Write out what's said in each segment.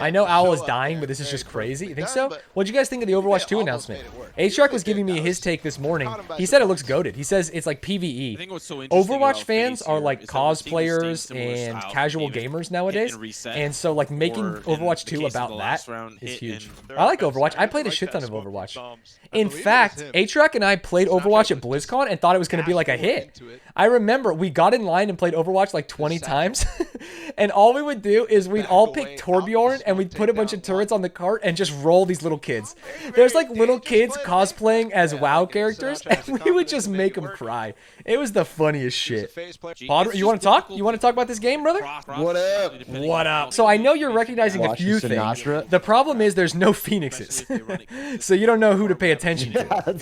I know Owl is dying, but this is just crazy. You think so? What'd you guys think of the Overwatch 2 announcement? Atrioc was giving me his take this morning. He said it looks goated. He says it's like PvE. Overwatch fans are like cosplayers and casual gamers nowadays. And so like making Overwatch 2 about that is huge. I like Overwatch. I played a shit ton of Overwatch. In fact, Atrioc and I played Overwatch at BlizzCon and thought it was going to be like a hit. I remember we got in line and played Overwatch like 20 times. And all we would do is we'd all pick Torbjorn and we'd put a bunch of turrets on the cart and just roll these little kids. There's like little kids cosplaying as WoW characters and we would just make them cry. It was the funniest shit. Pod, you want to talk? You want to talk about this game, brother? What up? What up? So I know you're recognizing a few things. The problem is there's no Phoenixes. So you don't know who to pay attention to.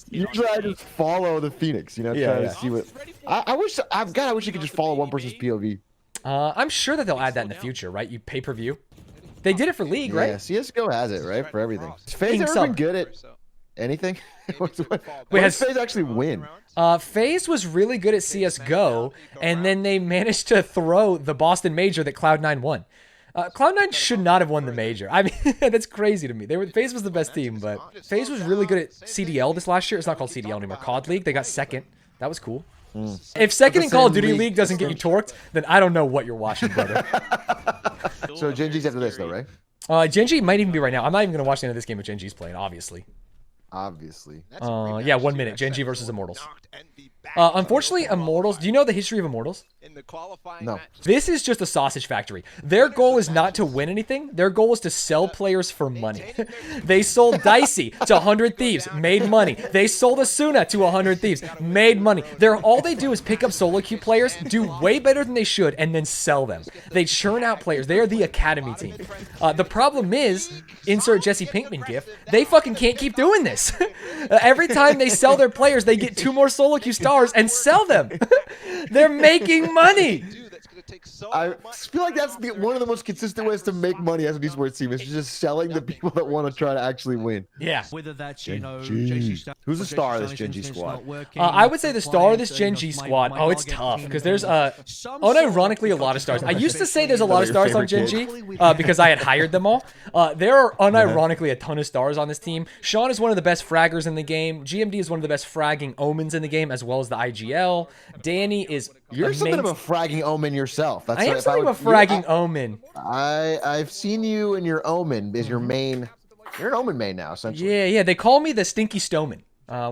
You try to just follow the Phoenix, you know, try to see what... I wish you could just follow one person's POV. I'm sure that they'll add that in the future, right? You pay-per-view. They did it for League, right? Yeah, CSGO has it, right? For everything. Has FaZe ever been good at anything? Wait, has FaZe actually win? FaZe was really good at CSGO, and then they managed to throw the Boston Major that Cloud9 won. Cloud9 should not have won the Major. I mean, that's crazy to me. FaZe was the best team, but FaZe was really good at CDL this last year. It's not called CDL anymore. COD League, they got second. That was cool. If second in Call of Duty League doesn't get you torqued, then I don't know what you're watching, brother. So Gen.g's after this, though, right? Gen.g might even be right now. I'm not even going to watch the end of this game if Gen.g's playing, obviously. Obviously. Yeah, 1 minute. Gen.g versus Immortals. Unfortunately, Immortals... Do you know the history of Immortals? No. This is just a sausage factory. Their goal is not to win anything. Their goal is to sell players for money. They sold Dicey to 100 Thieves, made money. They sold Asuna to 100 Thieves, made money. All they do is pick up solo queue players, do way better than they should, and then sell them. They churn out players. They are the academy team. The problem is, insert Jesse Pinkman gif, they fucking can't keep doing this. Every time they sell their players, they get 2 more solo queue stars and sell them. They're making money. I feel like that's one of the most consistent ways to make money as an esports team is just selling the people that want to try to actually win. Yeah. Whether that's, you know, who's the star of this Gen.g squad? I would say the star of this Gen.g squad. Oh, it's tough because there's unironically a lot of stars. I used to say there's a lot of stars on Gen.g because I had hired them all. There are unironically a ton of stars on this team. Sean is one of the best fraggers in the game. GMD is one of the best fragging omens in the game, as well as the IGL. Danny is... You're something of a fragging omen yourself. I am something of a fragging omen. I've seen you in your omen as your main. You're an omen main now, essentially. Yeah. They call me the Stinky Stoneman,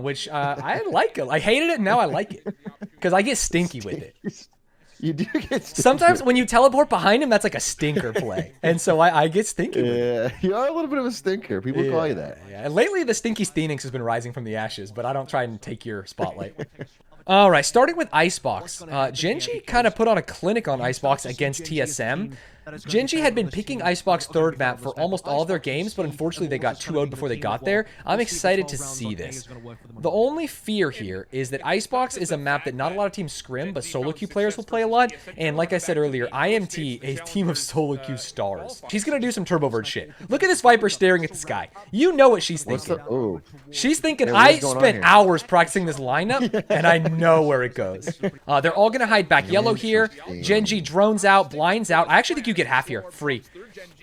which I like it. I hated it, and now I like it because I get stinky with it. You do get stinky. Sometimes when you teleport behind him, that's like a stinker play, and so I get stinky. Yeah, you are a little bit of a stinker. People call you that. Yeah. And lately, the Stinky Steenix has been rising from the ashes, but I don't try and take your spotlight. All right, starting with Icebox. Gen.g kind of put on a clinic on Icebox against TSM. Gen.g had been picking Icebox third map for almost all of their games, but unfortunately they got 2-0'd before they got there. I'm excited to see this. The only fear here is that Icebox is a map that not a lot of teams scrim, but solo queue players will play a lot. And like I said earlier, IMT, a team of solo queue stars. She's going to do some Turbo Bird shit. Look at this Viper staring at the sky. You know what she's thinking. She's thinking, I spent hours practicing this lineup, and I know where it goes. They're all going to hide back yellow here. Gen.g drones out, blinds out. I actually think you get half here, free.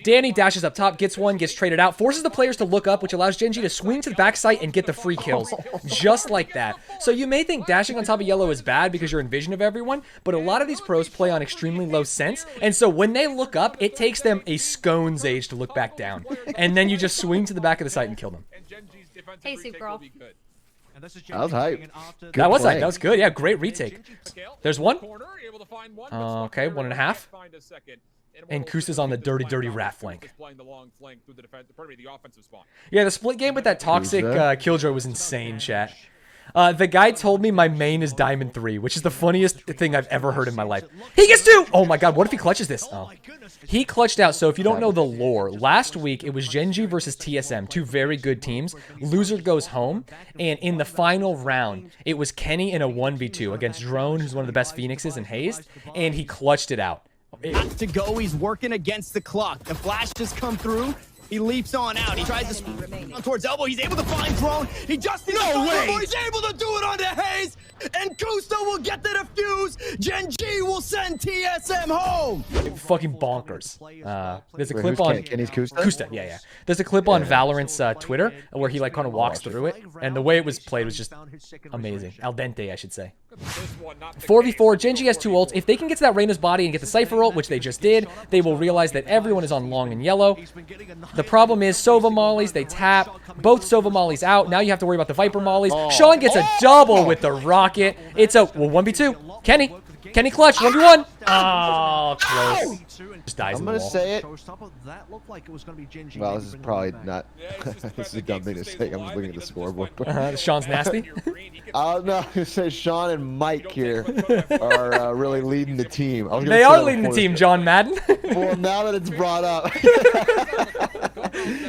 Danny dashes up top, gets one, gets traded out, forces the players to look up, which allows Gen.g to swing to the backside and get the free kills. Just like that. So you may think dashing on top of yellow is bad because you're in vision of everyone, but a lot of these pros play on extremely low sense, and so when they look up, it takes them a scone's age to look back down. And then you just swing to the back of the site and kill them. Hey, Soup Girl. That was hype. That was hype. That was good. Yeah, great retake. There's one. Okay, 1.5. And Kusa's on the dirty rat flank. Yeah, the split game with that toxic Killjoy was insane, chat. The guy told me my main is Diamond 3, which is the funniest thing I've ever heard in my life. He gets 2! Oh my god, what if he clutches this? Oh. He clutched out, so if you don't know the lore, last week it was Gen.g versus TSM, 2 very good teams. Loser goes home, and in the final round, it was Kenny in a 1v2 against Drone, who's one of the best Phoenixes, and Hazed, and he clutched it out. Has to go, he's working against the clock. The flash just come through. He leaps on out. He tries to spin towards elbow. He's able to find drone. He just needs to find He's able to do it onto Hayes. And Kusta will get the defuse. Gen.g will send TSM home. Fucking bonkers. There's a clip on Kenny's Kusta? Kusta, yeah. There's a clip on Valorant's Twitter where he like kind of walks through it, and the way it was played was just amazing. Al dente, I should say. 4v4, Gen.g has 2 ults. If they can get to that Reyna's body and get the Cypher ult, which they just did, they will realize that everyone is on long and yellow. The problem is Sova mollies, they tap. Both Sova mollies out. Now you have to worry about the Viper mollies. Sean gets a double with the rocket. It's a 1v2. Kenny clutch, 1v1. Oh, close. Just dies I'm in the gonna wall. say it. Well, this is probably not. This is a dumb thing to say. I'm just looking at the scoreboard. Sean's nasty. No, I'm gonna say Sean and Mike here are really leading the team. They are leading the team, John Madden. Well, now that it's brought up.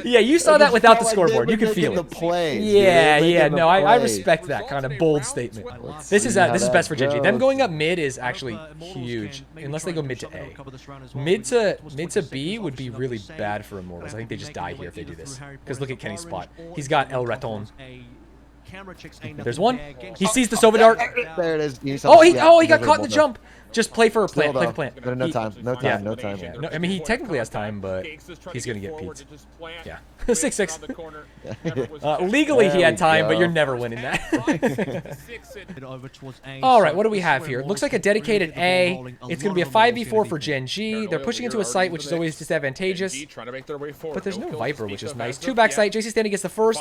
Yeah, you saw that without the scoreboard. You could feel the it. plays, Yeah. No, I respect that kind of bold statement. This is best for Gen.g. Them going up mid is actually huge, unless they go mid to A. Mid to B would be really bad for Immortals. I think they just die here if they do this. Because look at Kenny's spot. He's got El Raton. There's one. He sees the Sova dart. There it is. Oh, he got caught in the jump. Just play for a plant. Play for plant. No time. No time. Yeah. No, I mean, he technically has time, but he's going to get peaked. Yeah. 6-6. Legally, he had time, but you're never winning that. All right, what do we have here? Looks like a dedicated A. It's going to be a 5v4 for Gen.g. They're pushing into a site, which is always disadvantageous. But there's no Viper, which is nice. 2 backside. JC Standing gets the first.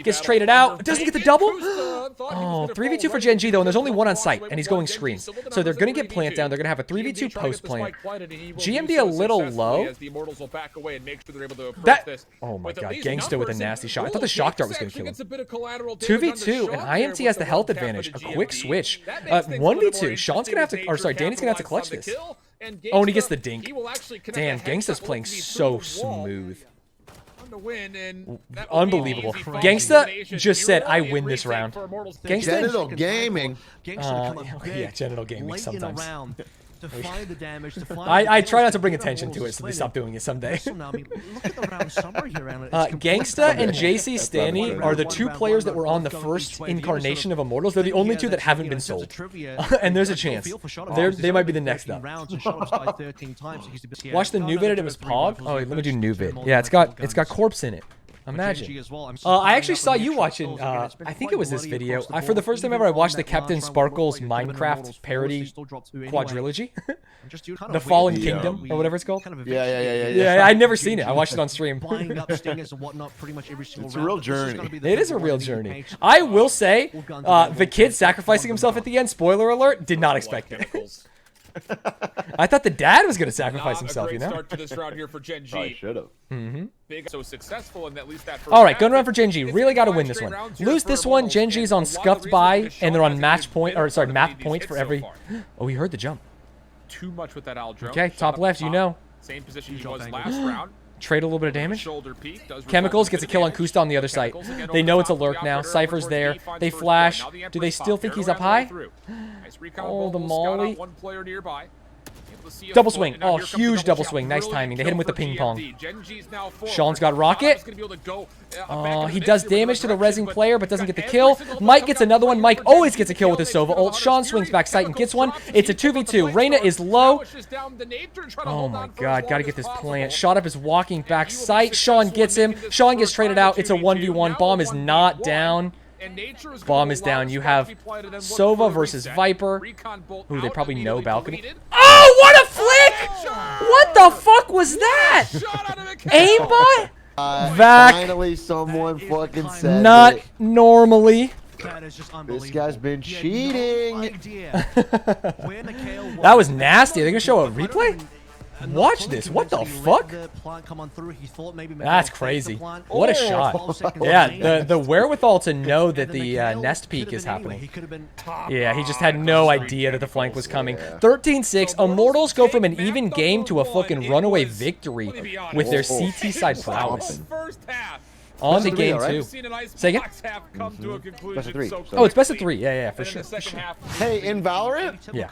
Gets traded out. Doesn't get the double. Oh, 3v2 for Gen.g, though, and there's only one on site, and he's going screen. So they're going to get plant down. They're going to have a 3v2 post plant. GMD a little low. Oh my god, Gangsta with a nasty shot. I thought the shock dart was going to kill him. 2v2, and IMT has the health advantage. A quick switch. 1v2. Sean's going to have to, or sorry, Danny's going to have to clutch this. Oh, and he gets the dink. Damn, Gangsta's playing so smooth. Unbelievable. Gangsta just said, I win this round. Gangsta. Genital gaming. Yeah, genital gaming sometimes. I try not to bring attention to it, so they stop doing it someday. Gangsta and JC Stanny are the 2 players that were on the first incarnation of Immortals. They're the only 2 that haven't been sold. And there's a chance. They might be the next up. Watch the new vid, it was Pog. Oh, wait, let me do new vid. Yeah, it's got corpse in it. Imagine. I actually saw you watching, I think it was this video. For the first time ever, I watched the Captain Sparkles Minecraft parody quadrilogy. The Fallen Kingdom, or whatever it's called. Yeah, I'd never seen it. I watched it on stream. It's a real journey. It is a real journey. I will say, the kid sacrificing himself at the end, spoiler alert, did not expect it. I thought the dad was going to sacrifice himself, you know? Start to this round here for Gen.g. Probably should have. So successful in at least that first All right, gun run for Gen.g. Really got to win this one. Lose this one, Gen.g's on scuffed by, and they're on match point, or sorry, map points for every. Oh, he heard the jump. Too much with that Al drone. Okay, top left, you know. Same position he was last round. Trade a little bit of damage. Chemicals gets a kill on Kusta on the other side. They know it's a lurk now. Cypher's there. They flash. Do they still think he's up high? Oh, the molly. Double swing. Oh, huge double swing. Nice timing. They hit him with the ping pong. Sean's got rocket. Oh, he does damage to the rezzing player, but doesn't get the kill. Mike gets another one. Mike always gets a kill with his Sova ult. Sean swings back sight and gets one. It's a 2v2. Reyna is low. Oh my god, gotta get this plant. Shot up is walking back sight. Sean gets him. Sean gets traded out. It's a 1v1. Bomb is not down. Bomb is down. You have Sova versus Viper. Ooh, they probably know balcony. Oh, what a flick! What the fuck was that? Aimbot? Vac. Finally, someone fucking said Not it. normally. This guy's been cheating. That was nasty. Are they gonna show a replay? Watch this. What the fuck? That's crazy. What a shot. Yeah, the wherewithal to know that the nest peek is happening. Yeah, he just had no idea that the flank was coming. 13-6. Immortals go from an even game to a fucking runaway victory with their CT side prowess. On Best the of three, game, all right? too. Seen an Say again? Icebox half come to a conclusion Best of three. so Oh, it's best of quickly. 3. Yeah, for And in sure. the second half, Hey, in Valorant, Yeah.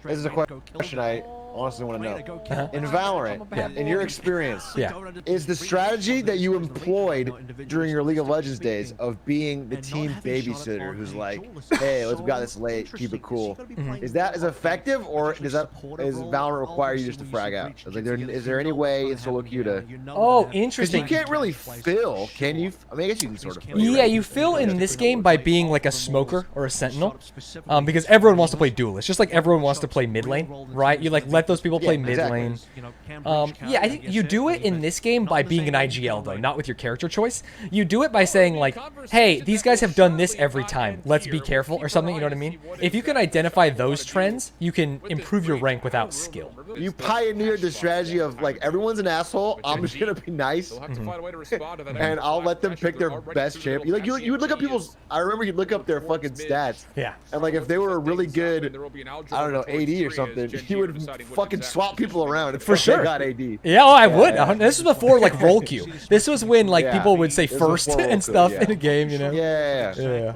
this is a question I honestly want to know. Uh-huh. In Valorant, Yeah. in your experience, Yeah. is the strategy that you employed during your League of Legends days of being the team babysitter who's like, hey, let's got this late, keep it cool. Is that as effective, or does Valorant require you just to frag out? Like, is there any way in solo queue to? Oh, Because you interesting. can't really fill, can you? I mean, I guess you can sort of. Fill, Yeah, right? you fill in this game by being like a smoker or a sentinel, because everyone wants to play duelist, just like everyone wants to play mid lane, right? You like let those people play Yeah, mid exactly. lane. Yeah, I think you do it in this game by being an IGL though, not with your character choice. You do it by saying like, hey, these guys have done this every time. Let's be careful or something. You know what I mean? If you can identify those trends, you can improve your rank without skill. You pioneered the strategy of like everyone's an asshole. I'm just gonna be nice. they'll have to find a way to respond to that. And I'll let them pick their best champ. You would look up people's. I remember you'd look up their fucking stats. Yeah. And like if they were a really good, I don't know, AD or something, you would fucking swap people around. For sure. They got AD. Yeah, oh, I would. Yeah. This was before like roll queue. This was when like Yeah. people would say This was first before roll and queue, stuff yeah. in a game, you know? Yeah.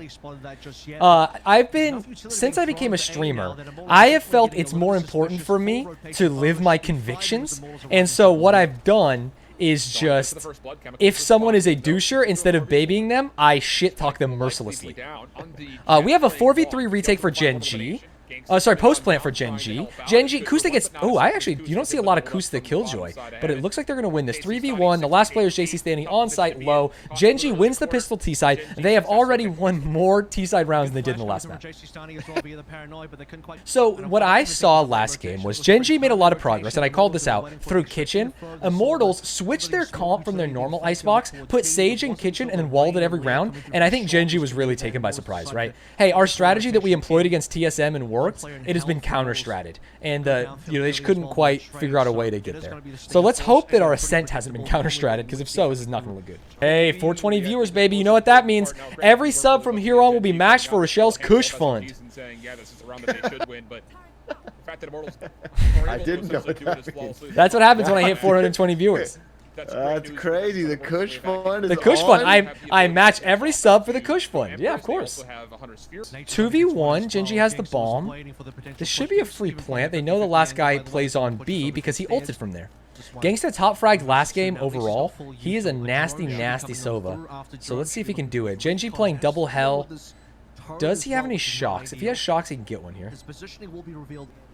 I've been, since I became a streamer, I have felt it's more important for me to live my convictions. And so what I've done is just, if someone is a doucher, instead of babying them, I shit talk them mercilessly. We have a 4v3 retake for Gen G. Sorry, post plant for Gen G. Gen G, Kusta gets. Oh, you don't see a lot of Kusta Killjoy, but it looks like they're going to win this 3v1. The last player is JC standing on site low. Gen G wins the pistol T side. They have already won more T side rounds than they did in the last match. So, what I saw last game was Gen G made a lot of progress, and I called this out through Kitchen. Immortals switched their comp from their normal icebox, put Sage in Kitchen, and then walled it every round. And I think Gen G was really taken by surprise, right? Hey, our strategy that we employed against TSM and worked, it has been counter-stratted, and they just couldn't quite figure out a way to get there. So let's hope that our Ascent hasn't been counter-stratted, because if so, this is not going to look good. Hey, 420 viewers, baby, you know what that means. Every sub from here on will be matched for Rochelle's Kush Fund. I didn't know that. That's what happens when I hit 420 viewers. That's crazy. The Kush Fund is The Kush on? Fund. I match every sub for the Kush Fund. Yeah, of course. 2v1. Gen G has the bomb. This should be a free plant. They know the last guy plays on B because he ulted from there. Gangsta top fragged last game overall. He is a nasty, nasty Sova. So let's see if he can do it. Gen G playing double hell. Does he have any shocks? If he has shocks, he can get one here.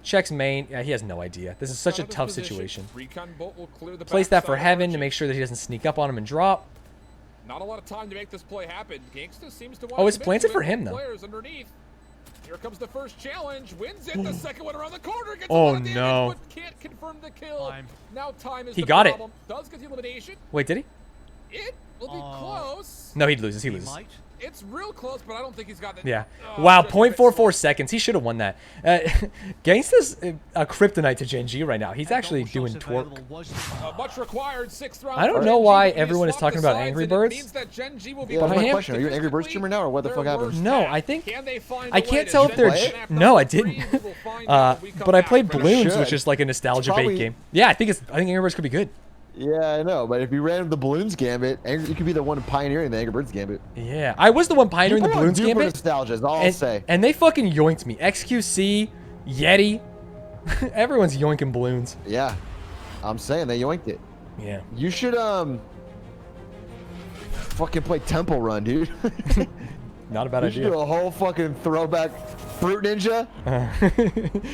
Checks main. Yeah, he has no idea. This is such a tough situation. Place that for Heaven to make sure that he doesn't sneak up on him and drop. Not a lot of time to make this play happen. Gangsta seems to want Oh, it's planted for him, though. Players underneath. Here comes the first challenge. Wins it. The second one around the corner. Gets Oh, a lot of damage, no. but can't confirm the kill. Now time is He the got it. problem. Does get the elimination. Wait, did he? It will be close. No, he loses. He loses. It's real close, but I don't think he's got the. Yeah. Oh, Wow, just a bit 0.44 slow. seconds. He should have won that. Gangsta's a kryptonite to Gen G right now. He's actually doing twerk. Much required. 6th round. I don't for know Gen G. why He everyone is swapped talking the about sides, Angry and it Birds. means that Gen G will be Yeah, that's But my him- question. Are you an Angry Birds streamer now, or what the fuck happened? No, I think. Can they find I a way can't to tell if shed they're. the snap No, I number three? didn't. We'll find out when we come But I back played from Balloons, should. which is like a nostalgia Probably- bait game. Yeah, I think Angry Birds could be good. Yeah, I know, but if you ran the Balloons Gambit, you could be the one pioneering the Angry Birds Gambit. Yeah, I was the one pioneering the People are Balloons due for Gambit. nostalgia, is all I'll say. And they fucking yoinked me. XQC, Yeti. Everyone's yoinking balloons. Yeah, I'm saying they yoinked it. Yeah. You should fucking play Temple Run, dude. Not a bad You should idea. do a whole fucking throwback Fruit Ninja.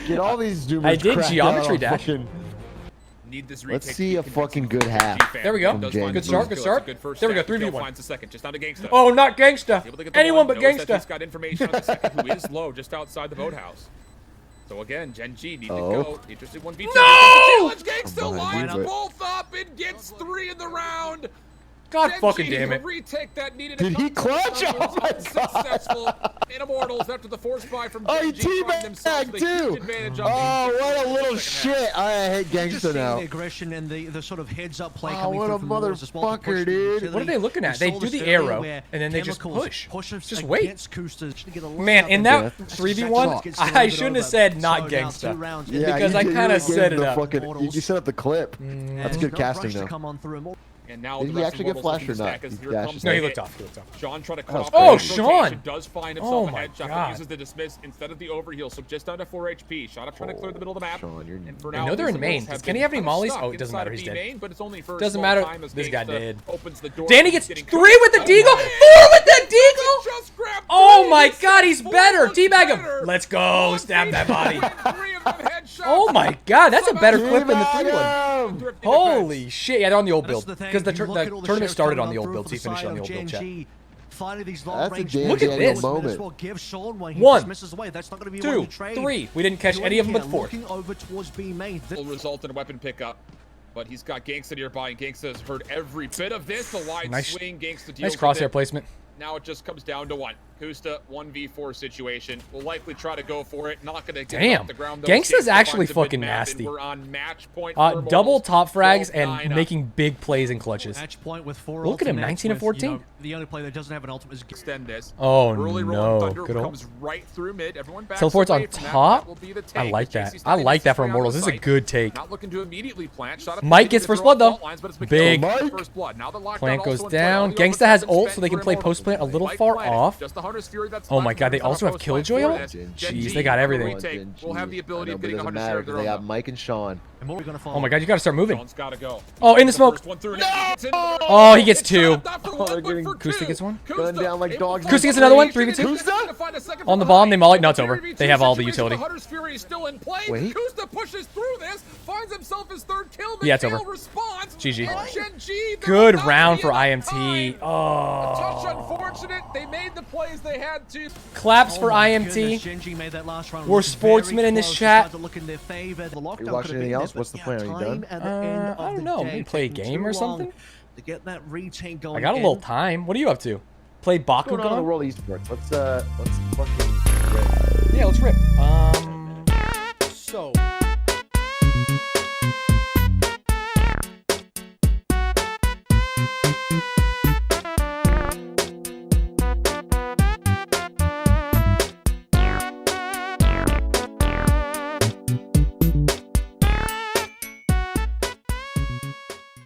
Get all these zoomers. I did cracked Geometry out on Dash. fucking- Need this Let's retake see to a be fucking convincing good for half. Gen G fan. There we go. Does Good find the start, first good kill. start. It's a good first There we go, step. 3v1. Joe finds the second, just down to Gangsta. Oh, not Gangsta. Able to get the Anyone one. but Knows that Gangsta. He's got information on the second, who is low, just outside the boathouse. So again, Gen G need to go. Interested 1v2. No! Challenge. Gangsta Behind lines you, but- both up and gets 3 in the round. God Gen fucking G, damn the it. retake that needed Did to he come from clutch? Oh my unsuccessful in Immortals after the force buy from Oh, Gen he G find themselves teabagged the too. huge advantage on Oh, the what a little second half. shit. I hate Just Gangsta seeing now. the aggression and the sort of heads-up play Wow, coming what through a from Immortals as well to push motherfucker, the dude. utility. What are they looking at? We They saw do this the earlier arrow, where and then they just Chemicals push. pushes Just wait. against Kusta to get a Man, layup in in that there. 3v1, Gets I delivered shouldn't have over. said not So now Gangsta. 2 rounds. Yeah, because I you kinda gave set the it up. fucking- you set up the clip. That's good No casting, rush to though. come on through. And now Did the he rest actually of get Immortals flashed or looking to not? stack as He here dashed comes No, he the looked hit. off. He looked off. Sean trying to That cut was off. Oh, the Sean! rotation, does find himself Oh a my headshot, God. but uses the dismiss instead of the overheal, so just down to 4 HP. Shot up trying to clear the middle of the map. Sean, you're... And for I now, know they're in these main. Immortals have Can he been have any kinda mollies? stuck Oh, it doesn't matter. inside He's B dead. main, but it's only for a Doesn't small matter. time as This guy Gangsta did. opens the door. Danny gets Getting 3 killed. with the Oh deagle. my 4 with the deagle. Just grabbed Oh 3. my He God, said he's 4 better. was Teabag him. better. Let's go. Stab that body. 3 of them headshots. Oh my God, that's a better clip than the 3 one. Teabag him! Drifting Holy defense. shit. Yeah, they're on the old That's build. the thing, Because the you look at all the tournament shares started coming on the up old through build, for so he the finished on side the old of build, chat. Gen.g. Finding these long That's a range Gen.g Look at bullets, this. but moment. as well give Sean when he One, dismisses away. That's not going to be 2, one to trade. 3. We didn't catch any of them but 4. Looking over towards B main. Will result in a weapon pickup. But he's got Gangsta nearby, and Gangsta has heard every bit of this. The wide Nice- swing, Gangsta deals Nice with crosshair it. placement. Now it just comes down to one. Kusta, 1v4 situation. Will likely try to go for it. Not going to get it Damn. off the ground. though. Gangsta's Gangsta actually finds a fucking mid-map, and nasty. We're on match point. Double top frags and 12-9 up. making big plays in clutches. Match point with 4 Look at him, ultimates 19 and with, you 14. know, the only player that doesn't have an ultimate is Extend this. Oh, Early no. rolling thunder Good old- comes right through mid. Everyone backs Teleports away on from that. top? That will be the I take. like JC that. still I needs like to that for stay out of Immortals. This is a sight. good take. Not looking to immediately plant. Shot up Mike to gets throw first blood, fault though. lines, but it's been Big. killed. Mike. First blood. Now the lockdown Plant also goes in play. down. All the Gangsta has overtime ult, spent so they can for play Immortals. post plant a little Mike far planted. off. Just the Hunter's Fury that's Oh my left. God, they They're gonna also have post plant Killjoy for ult? this. Jeez, Gen.g they got on the everything. retake will have the ability of getting doesn't Hunter's matter Fury of because their they own. got Mike and Sean. and what are we going to follow? Oh my God, you got to start moving. Sean's gotta go. Oh, in the smoke. First one through. Oh, he gets 2. they're getting- Kusta gets 1. Gun down like dogs. Kusta gets another one, 3v2. On the bomb, they molly. No, it's over. They have all the utility. Hunter's Fury is still in play. Wait. Kusta pushes through this, finds himself his 3rd kill. Yeah, it's McHale over. responds, GG. and Gen.g, they're Good not round being for on IMT. time. A touch Oh. unfortunate. They made the plays they had to. Claps for Oh my IMT. goodness, Gen.g made that last round We're look sportsmen very in this close. chat. Started to look in their favor. The lockdown You could watching have anything been else? there, What's the but plan? Are you time done? at the end of I don't the know. day, Maybe play a taking game too or long something? to get that retake going. I got a little in. time. What are you up to? Play What's going on in the Bakugan? world of esports? Let's fucking rip. Yeah, let's rip. So